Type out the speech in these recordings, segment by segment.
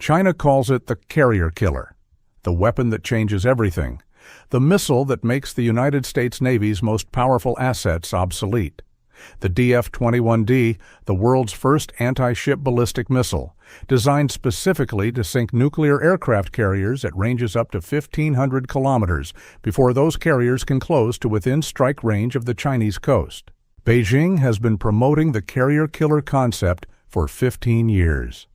China calls it the carrier killer, the weapon that changes everything, the missile that makes the United States Navy's most powerful assets obsolete. The DF-21D, the world's first anti-ship ballistic missile, designed specifically to sink nuclear aircraft carriers at ranges up to 1,500 kilometers before those carriers can close to within strike range of the Chinese coast. Beijing has been promoting the carrier killer concept for 15 years.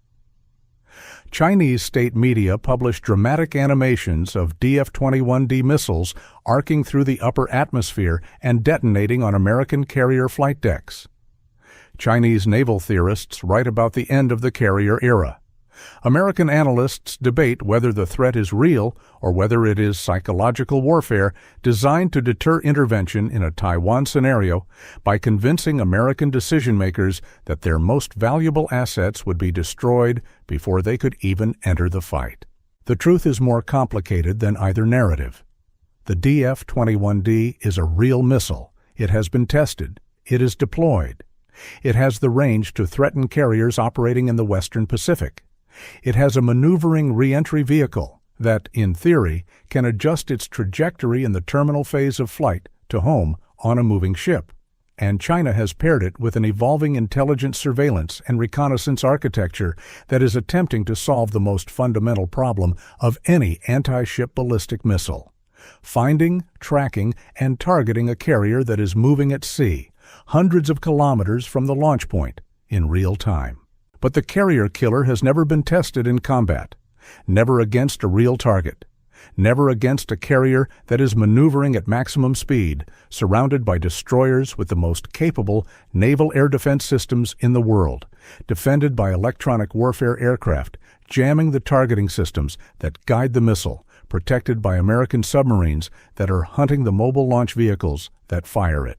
Chinese state media published dramatic animations of DF-21D missiles arcing through the upper atmosphere and detonating on American carrier flight decks. Chinese naval theorists write about the end of the carrier era. American analysts debate whether the threat is real or whether it is psychological warfare designed to deter intervention in a Taiwan scenario by convincing American decision-makers that their most valuable assets would be destroyed before they could even enter the fight. The truth is more complicated than either narrative. The DF-21D is a real missile. It has been tested. It is deployed. It has the range to threaten carriers operating in the Western Pacific. It has a maneuvering re-entry vehicle that, in theory, can adjust its trajectory in the terminal phase of flight to home on a moving ship. And China has paired it with an evolving intelligence surveillance and reconnaissance architecture that is attempting to solve the most fundamental problem of any anti-ship ballistic missile: finding, tracking, and targeting a carrier that is moving at sea, hundreds of kilometers from the launch point, in real time. But the carrier killer has never been tested in combat, never against a real target, never against a carrier that is maneuvering at maximum speed, surrounded by destroyers with the most capable naval air defense systems in the world, defended by electronic warfare aircraft, jamming the targeting systems that guide the missile, protected by American submarines that are hunting the mobile launch vehicles that fire it.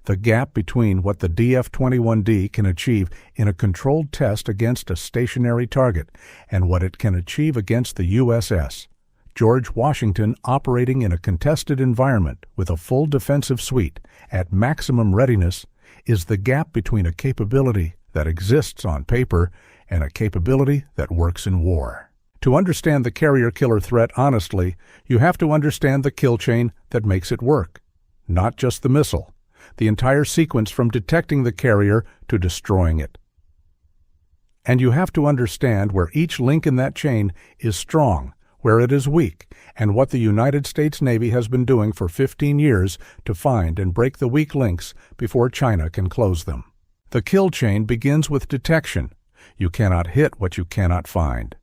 The gap between what the DF-21D can achieve in a controlled test against a stationary target and what it can achieve against the USS George Washington operating in a contested environment with a full defensive suite at maximum readiness is the gap between a capability that exists on paper and a capability that works in war. To understand the carrier killer threat honestly, you have to understand the kill chain that makes it work, not just the missile. The entire sequence from detecting the carrier to destroying it. And you have to understand where each link in that chain is strong, where it is weak, and what the United States Navy has been doing for 15 years to find and break the weak links before China can close them. The kill chain begins with detection. You cannot hit what you cannot find.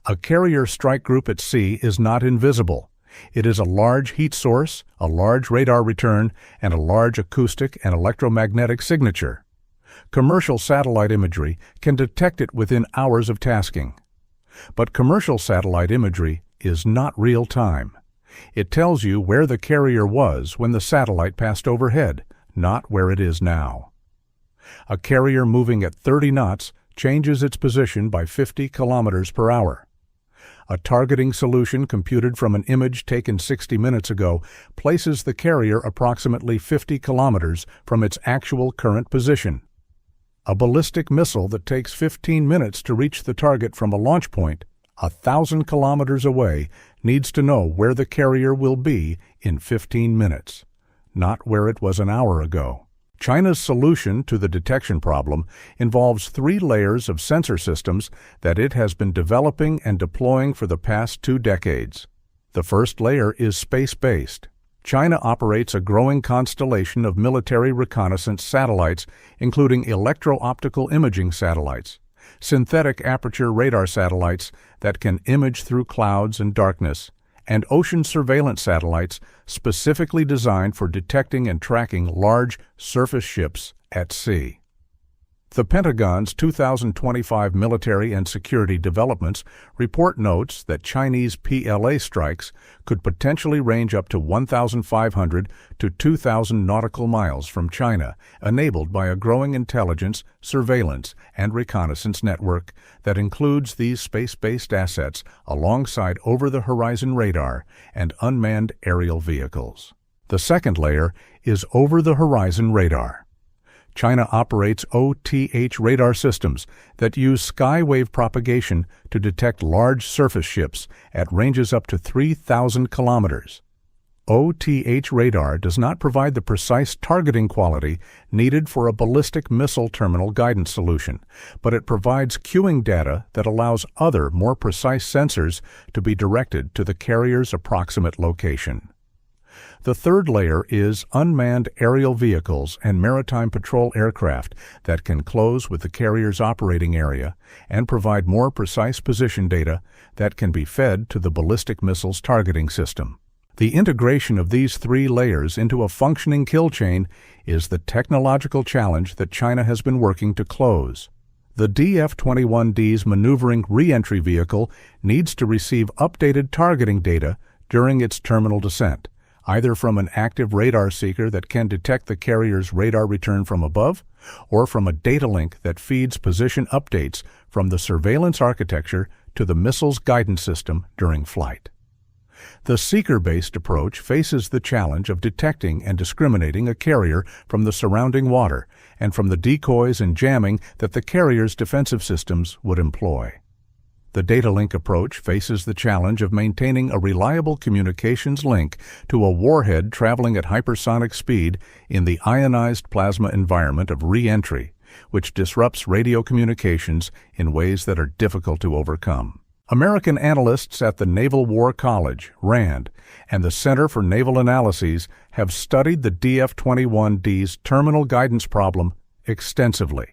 A carrier strike group at sea is not invisible. It is a large heat source, a large radar return, and a large acoustic and electromagnetic signature. Commercial satellite imagery can detect it within hours of tasking. But commercial satellite imagery is not real time. It tells you where the carrier was when the satellite passed overhead, not where it is now. A carrier moving at 30 knots changes its position by 50 kilometers per hour. A targeting solution computed from an image taken 60 minutes ago places the carrier approximately 50 kilometers from its actual current position. A ballistic missile that takes 15 minutes to reach the target from a launch point 1,000 kilometers away needs to know where the carrier will be in 15 minutes, not where it was an hour ago. China's solution to the detection problem involves 3 layers of sensor systems that it has been developing and deploying for the past 2 decades. The first layer is space-based. China operates a growing constellation of military reconnaissance satellites, including electro-optical imaging satellites, synthetic aperture radar satellites that can image through clouds and darkness, and ocean surveillance satellites specifically designed for detecting and tracking large surface ships at sea. The Pentagon's 2025 Military and Security Developments report notes that Chinese PLA strikes could potentially range up to 1,500 to 2,000 nautical miles from China, enabled by a growing intelligence, surveillance, and reconnaissance network that includes these space-based assets alongside over-the-horizon radar and unmanned aerial vehicles. The second layer is over-the-horizon radar. China operates OTH radar systems that use skywave propagation to detect large surface ships at ranges up to 3,000 kilometers. OTH radar does not provide the precise targeting quality needed for a ballistic missile terminal guidance solution, but it provides cueing data that allows other, more precise sensors to be directed to the carrier's approximate location. The third layer is unmanned aerial vehicles and maritime patrol aircraft that can close with the carrier's operating area and provide more precise position data that can be fed to the ballistic missile's targeting system. The integration of these three layers into a functioning kill chain is the technological challenge that China has been working to close. The DF-21D's maneuvering re-entry vehicle needs to receive updated targeting data during its terminal descent, either from an active radar seeker that can detect the carrier's radar return from above, or from a data link that feeds position updates from the surveillance architecture to the missile's guidance system during flight. The seeker-based approach faces the challenge of detecting and discriminating a carrier from the surrounding water and from the decoys and jamming that the carrier's defensive systems would employ. The data link approach faces the challenge of maintaining a reliable communications link to a warhead traveling at hypersonic speed in the ionized plasma environment of re-entry, which disrupts radio communications in ways that are difficult to overcome. American analysts at the Naval War College, RAND, and the Center for Naval Analyses have studied the DF-21D's terminal guidance problem extensively.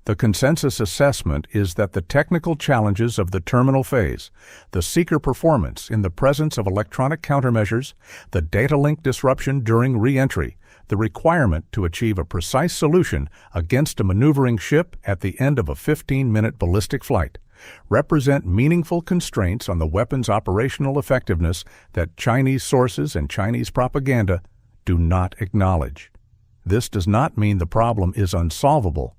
The consensus assessment is that the technical challenges of the terminal phase, the seeker performance in the presence of electronic countermeasures, the data link disruption during re-entry, the requirement to achieve a precise solution against a maneuvering ship at the end of a 15-minute ballistic flight, represent meaningful constraints on the weapon's operational effectiveness that Chinese sources and Chinese propaganda do not acknowledge. This does not mean the problem is unsolvable.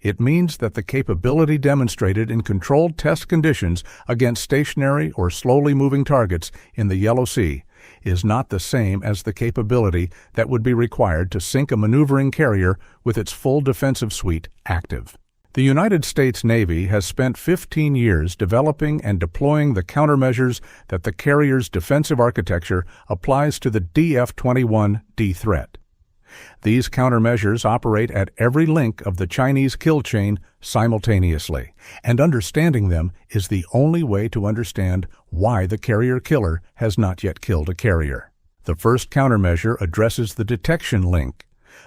It means that the capability demonstrated in controlled test conditions against stationary or slowly moving targets in the Yellow Sea is not the same as the capability that would be required to sink a maneuvering carrier with its full defensive suite active. The United States Navy has spent 15 years developing and deploying the countermeasures that the carrier's defensive architecture applies to the DF-21D threat. These countermeasures operate at every link of the Chinese kill chain simultaneously, and understanding them is the only way to understand why the carrier killer has not yet killed a carrier. The first countermeasure addresses the detection link.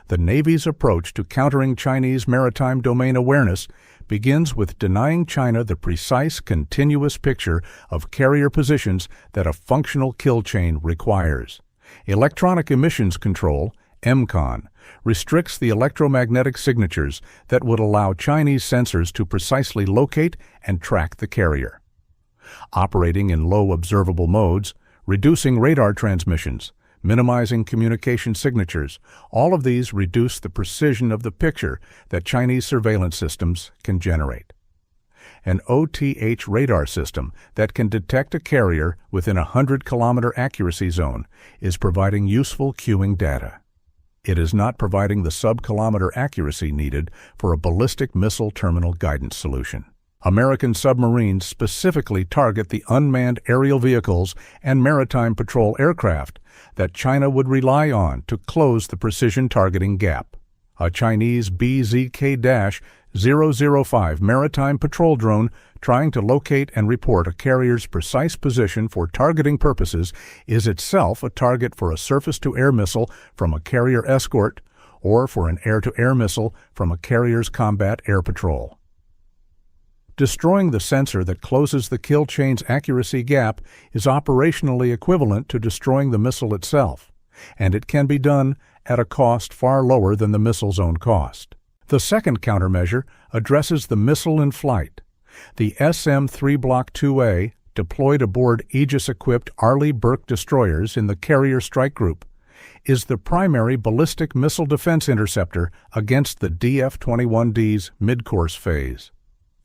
The Navy's approach to countering Chinese maritime domain awareness begins with denying China the precise, continuous picture of carrier positions that a functional kill chain requires. Electronic emissions control, EMCON, restricts the electromagnetic signatures that would allow Chinese sensors to precisely locate and track the carrier. Operating in low observable modes, reducing radar transmissions, minimizing communication signatures, all of these reduce the precision of the picture that Chinese surveillance systems can generate. An OTH radar system that can detect a carrier within a 100-kilometer accuracy zone is providing useful cueing data. It is not providing the sub-kilometer accuracy needed for a ballistic missile terminal guidance solution. American submarines specifically target the unmanned aerial vehicles and maritime patrol aircraft that China would rely on to close the precision targeting gap. A Chinese BZK-005 maritime patrol drone trying to locate and report a carrier's precise position for targeting purposes is itself a target for a surface-to-air missile from a carrier escort or for an air-to-air missile from a carrier's combat air patrol. Destroying the sensor that closes the kill chain's accuracy gap is operationally equivalent to destroying the missile itself, and it can be done at a cost far lower than the missile's own cost. The second countermeasure addresses the missile in flight. The SM-3 Block 2A, deployed aboard Aegis-equipped Arleigh Burke destroyers in the Carrier Strike Group, is the primary ballistic missile defense interceptor against the DF-21D's mid-course phase.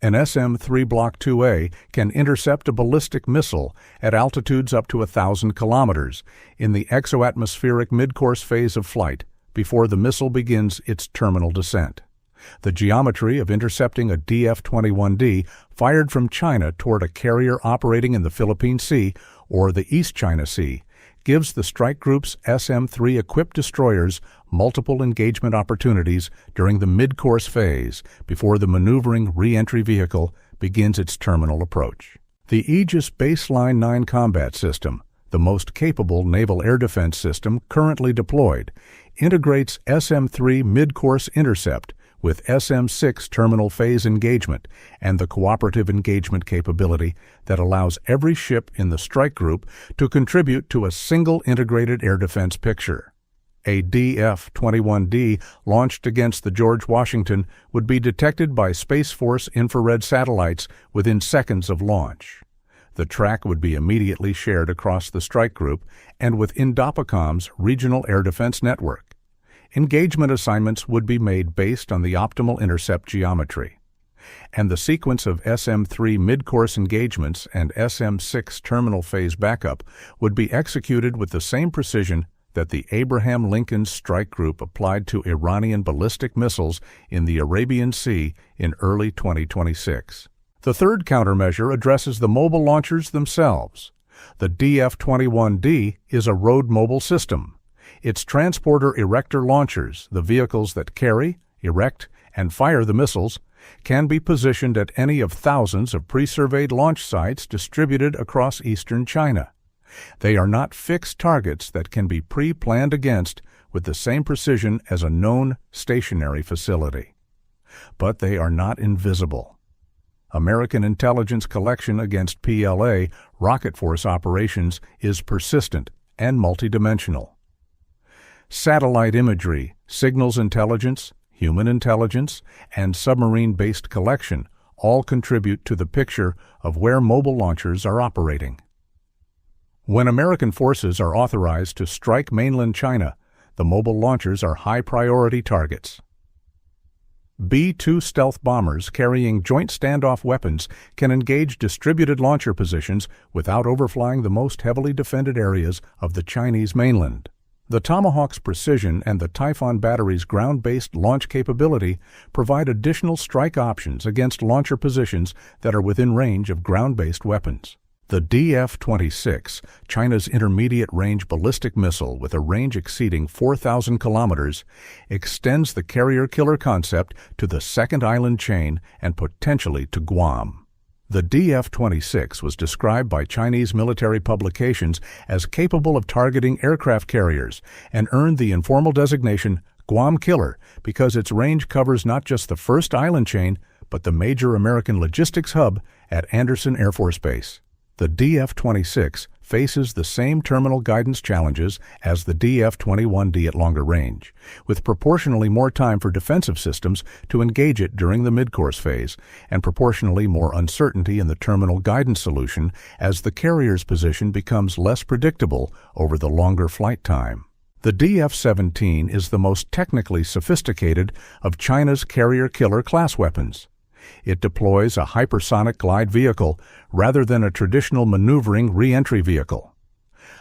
An SM-3 Block 2A can intercept a ballistic missile at altitudes up to 1,000 kilometers in the exoatmospheric mid-course phase of flight before the missile begins its terminal descent. The geometry of intercepting a DF-21D fired from China toward a carrier operating in the Philippine Sea or the East China Sea gives the strike group's SM-3 equipped destroyers multiple engagement opportunities during the mid-course phase before the maneuvering re-entry vehicle begins its terminal approach. The Aegis Baseline 9 combat system, the most capable naval air defense system currently deployed, integrates SM-3 mid-course intercept with SM-6 terminal phase engagement and the cooperative engagement capability that allows every ship in the strike group to contribute to a single integrated air defense picture. A DF-21D launched against the George Washington would be detected by Space Force infrared satellites within seconds of launch. The track would be immediately shared across the strike group and with Indopacom's regional air defense network. Engagement assignments would be made based on the optimal intercept geometry. And the sequence of SM-3 mid-course engagements and SM-6 terminal phase backup would be executed with the same precision that the Abraham Lincoln Strike Group applied to Iranian ballistic missiles in the Arabian Sea in early 2026. The third countermeasure addresses the mobile launchers themselves. The DF-21D is a road mobile system. Its transporter erector launchers, the vehicles that carry, erect, and fire the missiles, can be positioned at any of thousands of pre-surveyed launch sites distributed across eastern China. They are not fixed targets that can be pre-planned against with the same precision as a known stationary facility. But they are not invisible. American intelligence collection against PLA rocket force operations is persistent and multidimensional. Satellite imagery, signals intelligence, human intelligence, and submarine-based collection all contribute to the picture of where mobile launchers are operating. When American forces are authorized to strike mainland China, the mobile launchers are high-priority targets. B-2 stealth bombers carrying joint standoff weapons can engage distributed launcher positions without overflying the most heavily defended areas of the Chinese mainland. The Tomahawk's precision and the Typhoon battery's ground-based launch capability provide additional strike options against launcher positions that are within range of ground-based weapons. The DF-26, China's intermediate-range ballistic missile with a range exceeding 4,000 kilometers, extends the carrier-killer concept to the second island chain and potentially to Guam. The DF-26 was described by Chinese military publications as capable of targeting aircraft carriers and earned the informal designation Guam Killer because its range covers not just the first island chain, but the major American logistics hub at Andersen Air Force Base. The DF-26 faces the same terminal guidance challenges as the DF-21D at longer range, with proportionally more time for defensive systems to engage it during the mid-course phase, and proportionally more uncertainty in the terminal guidance solution as the carrier's position becomes less predictable over the longer flight time. The DF-17 is the most technically sophisticated of China's carrier-killer class weapons. It deploys a hypersonic glide vehicle rather than a traditional maneuvering re-entry vehicle.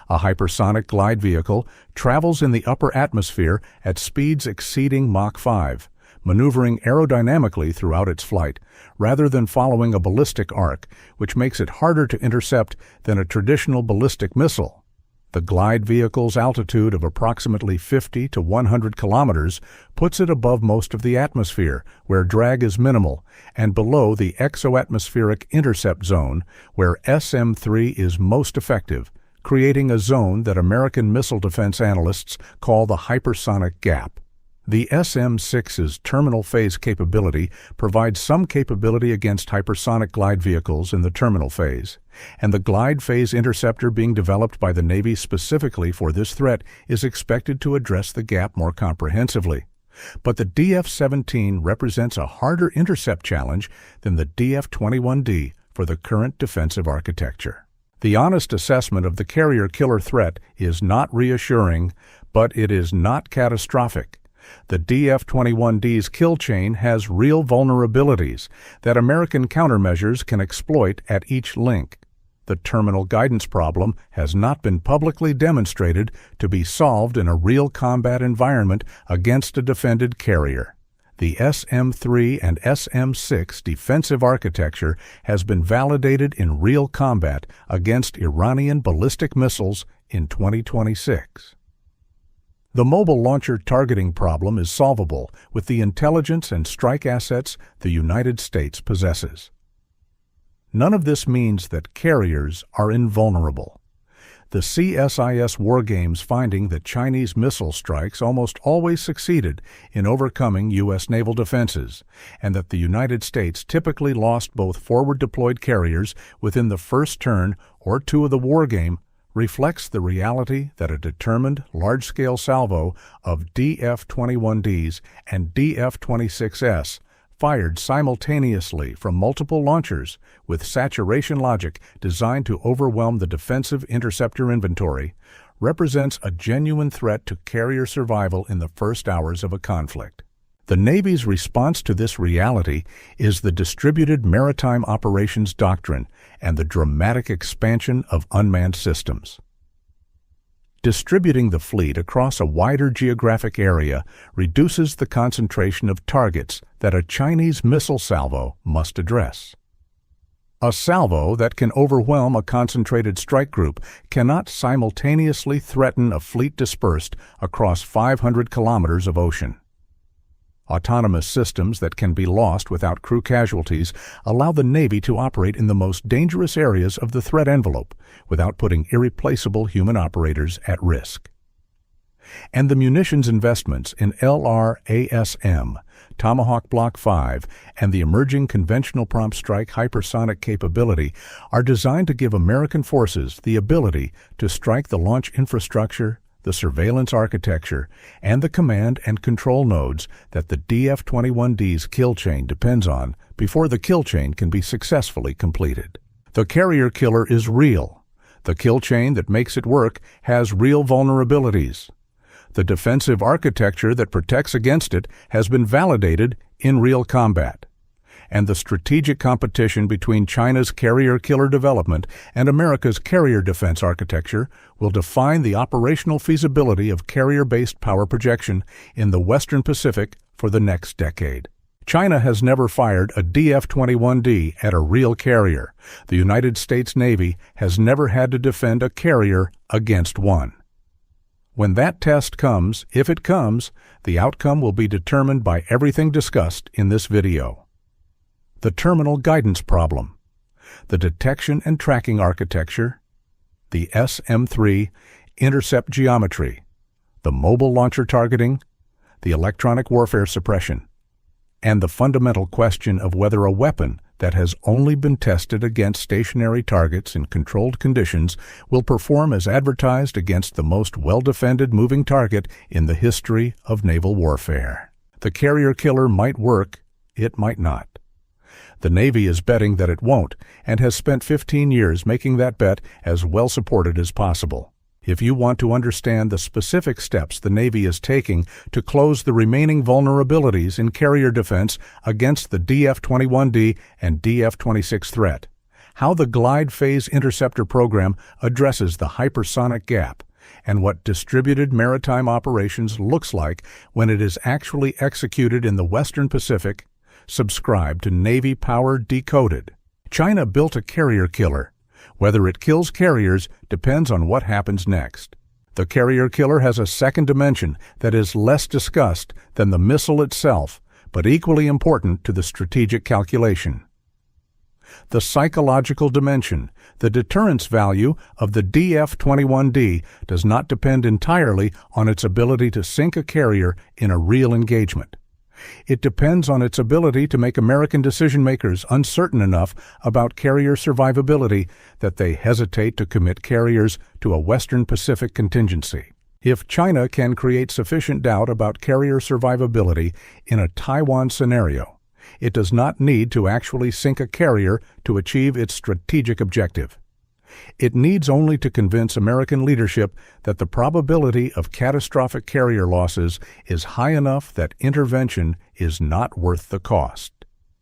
A hypersonic glide vehicle travels in the upper atmosphere at speeds exceeding Mach 5, maneuvering aerodynamically throughout its flight, rather than following a ballistic arc, which makes it harder to intercept than a traditional ballistic missile. The glide vehicle's altitude of approximately 50 to 100 kilometers puts it above most of the atmosphere, where drag is minimal, and below the exoatmospheric intercept zone, where SM-3 is most effective, creating a zone that American missile defense analysts call the hypersonic gap. The SM-6's terminal phase capability provides some capability against hypersonic glide vehicles in the terminal phase, and the glide phase interceptor being developed by the Navy specifically for this threat is expected to address the gap more comprehensively. But the DF-17 represents a harder intercept challenge than the DF-21D for the current defensive architecture. The honest assessment of the carrier-killer threat is not reassuring, but it is not catastrophic. The DF-21D's kill chain has real vulnerabilities that American countermeasures can exploit at each link. The terminal guidance problem has not been publicly demonstrated to be solved in a real combat environment against a defended carrier. The SM-3 and SM-6 defensive architecture has been validated in real combat against Iranian ballistic missiles in 2026. The mobile launcher targeting problem is solvable with the intelligence and strike assets the United States possesses. None of this means that carriers are invulnerable. The CSIS wargames finding that Chinese missile strikes almost always succeeded in overcoming U.S. naval defenses, and that the United States typically lost both forward-deployed carriers within the first turn or two of the wargame reflects the reality that a determined large-scale salvo of DF-21Ds and DF-26S fired simultaneously from multiple launchers with saturation logic designed to overwhelm the defensive interceptor inventory represents a genuine threat to carrier survival in the first hours of a conflict. The Navy's response to this reality is the Distributed Maritime Operations Doctrine and the dramatic expansion of unmanned systems. Distributing the fleet across a wider geographic area reduces the concentration of targets that a Chinese missile salvo must address. A salvo that can overwhelm a concentrated strike group cannot simultaneously threaten a fleet dispersed across 500 kilometers of ocean. Autonomous systems that can be lost without crew casualties allow the Navy to operate in the most dangerous areas of the threat envelope without putting irreplaceable human operators at risk. And the munitions investments in LRASM, Tomahawk Block 5, and the emerging conventional prompt strike hypersonic capability are designed to give American forces the ability to strike the launch infrastructure, the surveillance architecture, and the command and control nodes that the DF-21D's kill chain depends on before the kill chain can be successfully completed. The carrier killer is real. The kill chain that makes it work has real vulnerabilities. The defensive architecture that protects against it has been validated in real combat. And the strategic competition between China's carrier killer development and America's carrier defense architecture will define the operational feasibility of carrier-based power projection in the Western Pacific for the next decade. China has never fired a DF-21D at a real carrier. The United States Navy has never had to defend a carrier against one. When that test comes, if it comes, the outcome will be determined by everything discussed in this video. The terminal guidance problem, the detection and tracking architecture, the SM-3 intercept geometry, the mobile launcher targeting, the electronic warfare suppression, and the fundamental question of whether a weapon that has only been tested against stationary targets in controlled conditions will perform as advertised against the most well-defended moving target in the history of naval warfare. The carrier killer might work, it might not. The Navy is betting that it won't, and has spent 15 years making that bet as well supported as possible. If you want to understand the specific steps the Navy is taking to close the remaining vulnerabilities in carrier defense against the DF-21D and DF-26 threat, how the Glide Phase Interceptor program addresses the hypersonic gap, and what distributed maritime operations looks like when it is actually executed in the Western Pacific, subscribe to Navy Power Decoded. China built a carrier killer. Whether it kills carriers depends on what happens next. The carrier killer has a second dimension that is less discussed than the missile itself, but equally important to the strategic calculation. The psychological dimension, the deterrence value of the DF-21D does not depend entirely on its ability to sink a carrier in a real engagement. It depends on its ability to make American decision-makers uncertain enough about carrier survivability that they hesitate to commit carriers to a Western Pacific contingency. If China can create sufficient doubt about carrier survivability in a Taiwan scenario, it does not need to actually sink a carrier to achieve its strategic objective. It needs only to convince American leadership that the probability of catastrophic carrier losses is high enough that intervention is not worth the cost.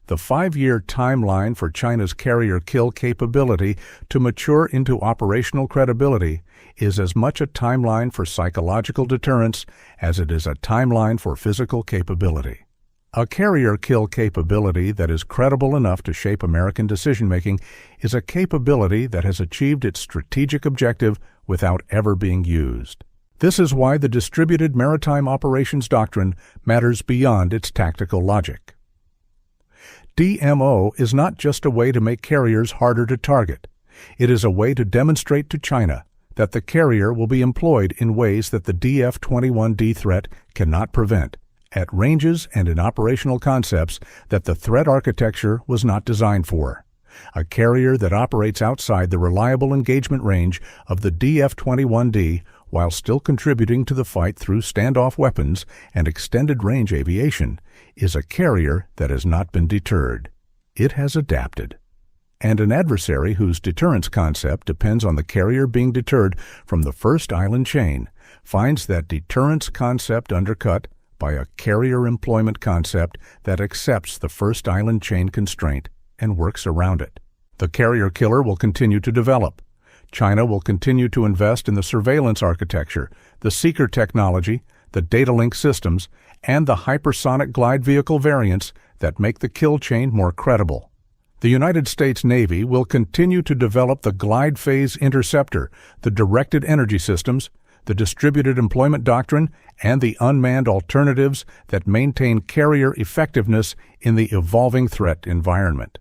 The 5-year timeline for China's carrier kill capability to mature into operational credibility is as much a timeline for psychological deterrence as it is a timeline for physical capability. A carrier kill capability that is credible enough to shape American decision-making is a capability that has achieved its strategic objective without ever being used. This is why the Distributed Maritime Operations Doctrine matters beyond its tactical logic. DMO is not just a way to make carriers harder to target. It is a way to demonstrate to China that the carrier will be employed in ways that the DF-21D threat cannot prevent, at ranges and in operational concepts that the threat architecture was not designed for. A carrier that operates outside the reliable engagement range of the DF-21D while still contributing to the fight through standoff weapons and extended-range aviation is a carrier that has not been deterred. It has adapted. And an adversary whose deterrence concept depends on the carrier being deterred from the first island chain finds that deterrence concept undercut by a carrier employment concept that accepts the first island chain constraint and works around it. The carrier killer will continue to develop. China will continue to invest in the surveillance architecture, the seeker technology, the data link systems, and the hypersonic glide vehicle variants that make the kill chain more credible. The United States Navy will continue to develop the glide phase interceptor, the directed energy systems, the distributed employment doctrine, and the unmanned alternatives that maintain carrier effectiveness in the evolving threat environment.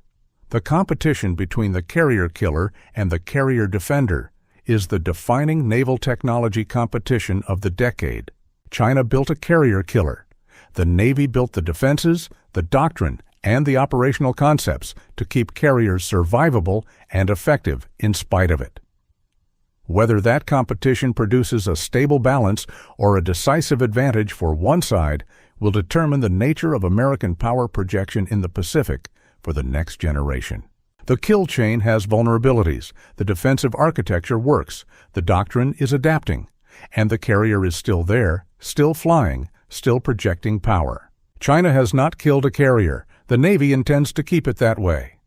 The competition between the carrier killer and the carrier defender is the defining naval technology competition of the decade. China built a carrier killer. The Navy built the defenses, the doctrine, and the operational concepts to keep carriers survivable and effective in spite of it. Whether that competition produces a stable balance or a decisive advantage for one side will determine the nature of American power projection in the Pacific for the next generation. The kill chain has vulnerabilities, the defensive architecture works, the doctrine is adapting, and the carrier is still there, still flying, still projecting power. China has not killed a carrier. The Navy intends to keep it that way.